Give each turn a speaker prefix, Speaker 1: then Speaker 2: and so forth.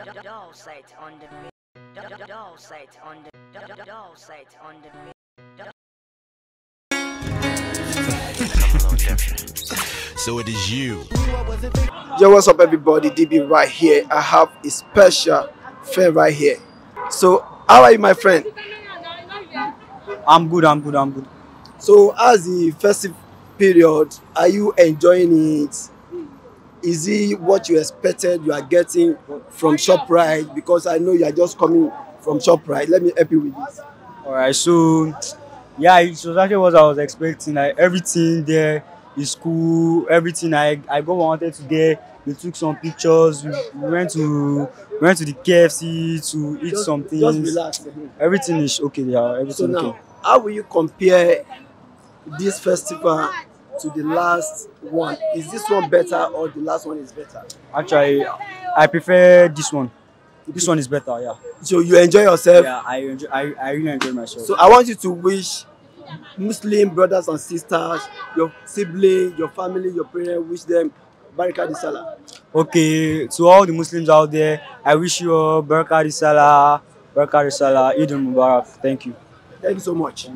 Speaker 1: doll site on the doll site on the doll site on the
Speaker 2: So it is you.
Speaker 3: Yo, what's up everybody? DB right here. I have a special friend right here. So how are you, my friend?
Speaker 4: I'm good.
Speaker 3: So as the festive period, are you enjoying it? Is it what you expected you are getting from ShopRite? Because I know you are just coming from ShopRite. Let me help you with this.
Speaker 4: Alright, so yeah, it was actually what I was expecting. Like everything there is cool. Everything I got wanted to get. We took some pictures. We went to the KFC to eat some
Speaker 3: Just
Speaker 4: things.
Speaker 3: relax.
Speaker 4: Everything is okay. Yeah,
Speaker 3: So
Speaker 4: everything
Speaker 3: now,
Speaker 4: okay.
Speaker 3: how will you compare this festival to the last one? Is this one better or the last one is better?
Speaker 4: Actually, I prefer this one. This one is better. Yeah.
Speaker 3: So you enjoy yourself.
Speaker 4: Yeah, I really enjoy myself.
Speaker 3: So I want you to wish Muslim brothers and sisters, your siblings, your family, your parents, wish them Barika di Salah.
Speaker 4: Okay, to all the Muslims out there, I wish you all Barakah Salah, Eid Mubarak. Thank you.
Speaker 3: Thank you so much.